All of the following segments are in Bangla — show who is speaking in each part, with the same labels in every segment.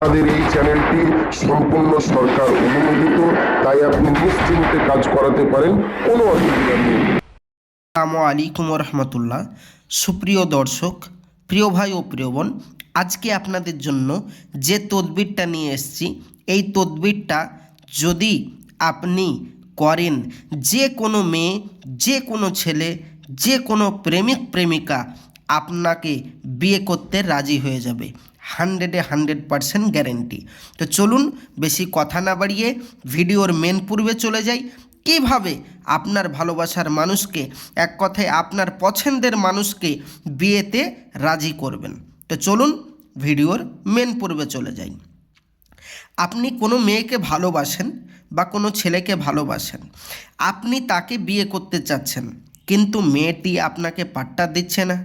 Speaker 1: আমাদের এই চ্যানেলটি সম্পূর্ণ সরকার অনুমোদিত, তাই আপনি নিশ্চিন্তে কাজ করাতে পারেন, কোনো অসুবিধা নেই।
Speaker 2: আসসালামু আলাইকুম রহমতুল্লাহ। সুপ্রিয় দর্শক, প্রিয় ভাই ও প্রিয় বোন, আজকে আপনাদের জন্য যে তদবিরটা নিয়ে এসেছি, এই তদবিরটা যদি আপনি করেন, যে কোনো মেয়ে, যে কোনো ছেলে, যে কোনো প্রেমিক প্রেমিকা আপনাকে বিয়ে করতে রাজি হয়ে যাবে। 100% গ্যারেন্টি। তো চলুন বেশি কথা না বাড়িয়ে ভিডিওর মেন পূর্বে চলে যাই। কিভাবে আপনার ভালোবাসার মানুষকে, এক কথায় আপনার পছন্দের মানুষকে বিয়েতে রাজি করবেন। তো চলুন ভিডিওর মেন পূর্বে চলে যাই। আপনি কোনো মেয়েকে ভালোবাসেন বা কোনো ছেলেকে ভালোবাসেন, আপনি তাকে বিয়ে করতে চাচ্ছেন, কিন্তু মেয়েটি আপনাকে পাত্তা দিচ্ছে না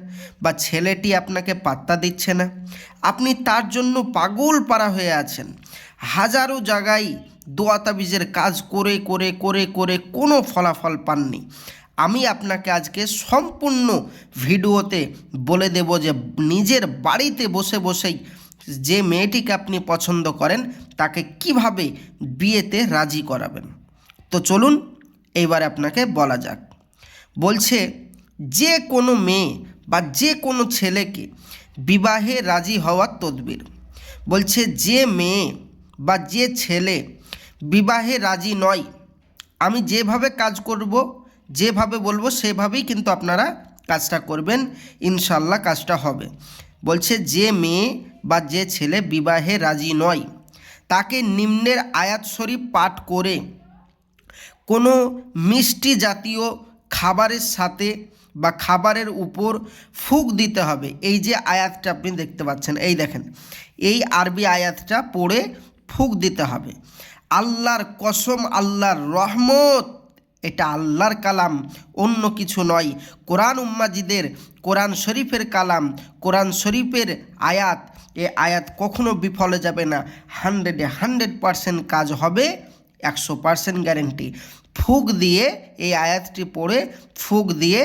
Speaker 2: বা ছেলেটি আপনাকে পাত্তা দিচ্ছে না। আপনি তার জন্য পাগল পারা হয়ে আছেন। হাজারো জায়গায় দোয়া তাবিজের কাজ করে করে করে করে কোনো ফলাফল পাননি। আমি আপনাকে আজকে সম্পূর্ণ ভিডিওতে বলে দেব যে নিজের বাড়িতে বসে বসেই যে মেয়েটিকে আপনি পছন্দ করেন তাকে কিভাবে বিয়েতে রাজি করাবেন। তো চলুন এইবার আপনাকে বলা যাক। বলছে যে কোনো মেয়ে বা যে কোনো ছেলেকে বিবাহে রাজি হওয়ার তদবির। বলছে যে মেয়ে বা যে ছেলে বিবাহে রাজি নয়, আমি যেভাবে কাজ করব, যেভাবে বলবো সেভাবেই কিন্তু আপনারা কাজটা করবেন, ইনশাল্লাহ কাজটা হবে। বলছে যে মেয়ে বা যে ছেলে বিবাহে রাজি নয়, তাকে নিম্নের আয়াত শরীফ পাঠ করে কোনো মিষ্টি জাতীয় খাবারের সাথে বা খাবারের উপর ফুঁক দিতে হবে। এই যে আয়াতটা আপনি দেখতে পাচ্ছেন, এই দেখেন, এই আরবি আয়াতটা পড়ে ফুঁক দিতে হবে। আল্লাহর কসম, আল্লাহর রহমত, এটা আল্লাহর কালাম, অন্য কিছু নয়। কোরআন মাজিদের, কোরআন শরীফের কালাম, কোরআন শরীফের আয়াত। এ আয়াত কখনো বিফলে যাবে না। 100% কাজ হবে, 100% গ্যারেন্টি। ফুঁক দিয়ে, এই আয়াতটি পড়ে ফুঁক দিয়ে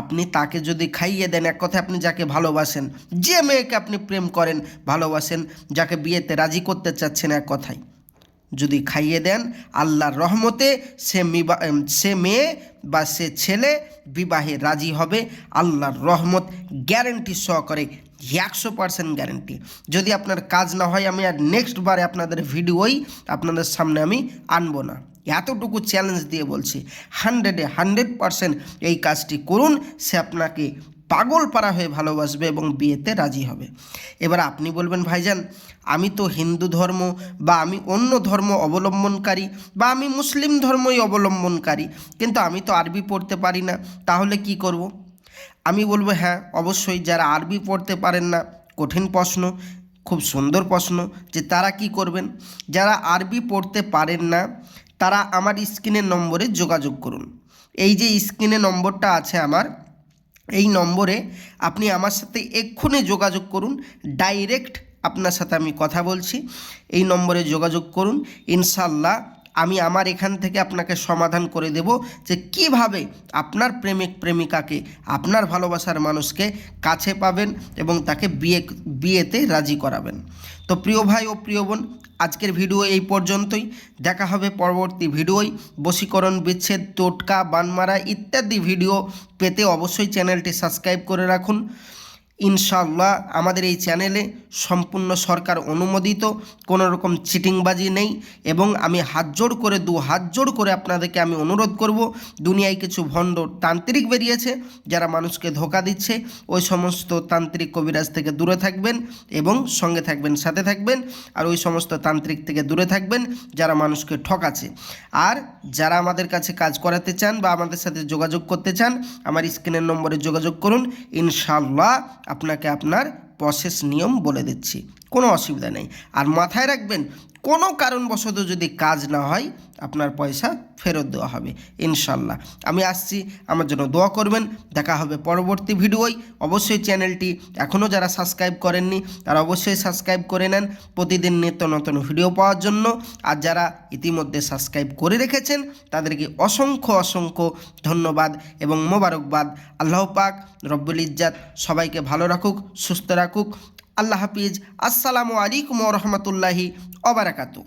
Speaker 2: আপনি তাকে যদি খাইয়ে দেন, এক কথায় আপনি যাকে ভালোবাসেন, যে মেয়েকে আপনি প্রেম করেন, ভালোবাসেন, যাকে বিয়েতে রাজি করতে চাচ্ছেন, এক কথায় যদি খাইয়ে দেন, আল্লাহর রহমতে সে মেয়ে বা সে ছেলে বিবাহে রাজি হবে। আল্লাহর রহমত গ্যারেন্টি সহকারে, 100% গ্যারেন্টি। যদি আপনার কাজ না হয়, আমি আর নেক্সট বারে আপনাদের ভিডিওই আপনাদের সামনে আমি আনবো না, এতটুকু চ্যালেঞ্জ দিয়ে বলছি। 100% এই কাজটি করুন, সে আপনাকে পাগল পারা হয়ে ভালোবাসবে এবং বিয়েতে রাজি হবে। এবার আপনি বলবেন, ভাইজান আমি তো হিন্দু ধর্ম বা আমি অন্য ধর্ম অবলম্বনকারী বা আমি মুসলিম ধর্মই অবলম্বনকারী, কিন্তু আমি তো আরবি পড়তে পারি না, তাহলে কি করব? আমি বলবো হ্যাঁ অবশ্যই, যারা আরবি পড়তে পারেন না, কঠিন প্রশ্ন, খুব সুন্দর প্রশ্ন, যে তারা কি করবেন। যারা আরবি পড়তে পারেন না, তারা আমার স্ক্রিনের নম্বরে যোগাযোগ করুন। এই যে স্ক্রিনে নম্বরটা আছে আমার, এই নম্বরে আপনি আমার সাথে এক্ষুনি যোগাযোগ করুন। ডাইরেক্ট আপনার সাথে আমি কথা বলছি, এই নম্বরে যোগাযোগ করুন। ইনশাল্লাহ আমি আমার এখান থেকে আপনাকে সমাধান করে দেব যে কিভাবে আপনার প্রেমিক প্রেমিকাকে, আপনার ভালোবাসার মানুষকে কাছে পাবেন এবং তাকে বিয়েতে রাজি করাবেন। তো প্রিয় ভাই ও প্রিয় বোন, আজকের ভিডিও এই পর্যন্তই। দেখা হবে পরবর্তী ভিডিওয়। বশীকরণ, বিচ্ছেদ, টোটকা, বানমারা ইত্যাদি ভিডিও পেতে অবশ্যই চ্যানেলটি সাবস্ক্রাইব করে রাখুন। ইনশাআল্লাহ আমাদের এই চ্যানেলে সম্পূর্ণ সরকার অনুমোদিত, কোনো রকম চিটিংবাজি নেই। এবং আমি দু হাত জোড় করে আপনাদেরকে আমি অনুরোধ করব, দুনিয়ায় কিছু ভণ্ড তান্ত্রিক বেরিয়েছে যারা মানুষকে ধোঁকা দিচ্ছে, ওই সমস্ত তান্ত্রিক কবিরাজ থেকে দূরে থাকবেন এবং সঙ্গে থাকবেন, সাথে থাকবেন। আর ওই সমস্ত তান্ত্রিক থেকে দূরে থাকবেন যারা মানুষকে ঠকাচ্ছে। আর যারা আমাদের কাছে কাজ করাতে চান বা আমাদের সাথে যোগাযোগ করতে চান, আমার স্ক্রিনের নম্বরে যোগাযোগ করুন। ইনশাআল্লাহ আপনাকে আপনার প্রসেস নিয়ম বলে দিচ্ছি, কোনো অসুবিধা নেই। আর মাথায় রাখবেন, কোনো কারণবশত যদি কাজ না হয়, আপনার পয়সা ফেরত দেওয়া হবে ইনশাল্লাহ। আমি আসছি, আমার জন্য দোয়া করবেন। দেখা হবে পরবর্তী ভিডিওয়। অবশ্যই চ্যানেলটি এখনও যারা সাবস্ক্রাইব করেননি, তারা অবশ্যই সাবস্ক্রাইব করে নেন প্রতিদিন নিত্য নতুন ভিডিও পাওয়ার জন্য। আর যারা ইতিমধ্যে সাবস্ক্রাইব করে রেখেছেন, তাদেরকে অসংখ্য অসংখ্য ধন্যবাদ এবং মোবারকবাদ। আল্লাহ পাক রব্বুল ইজ্জাত সবাইকে ভালো রাখুক, সুস্থ রাখুক। আল্লাহ হাফিজ। আসসালামু আলাইকুম রহমতুল্লাহি অবরাকাতু।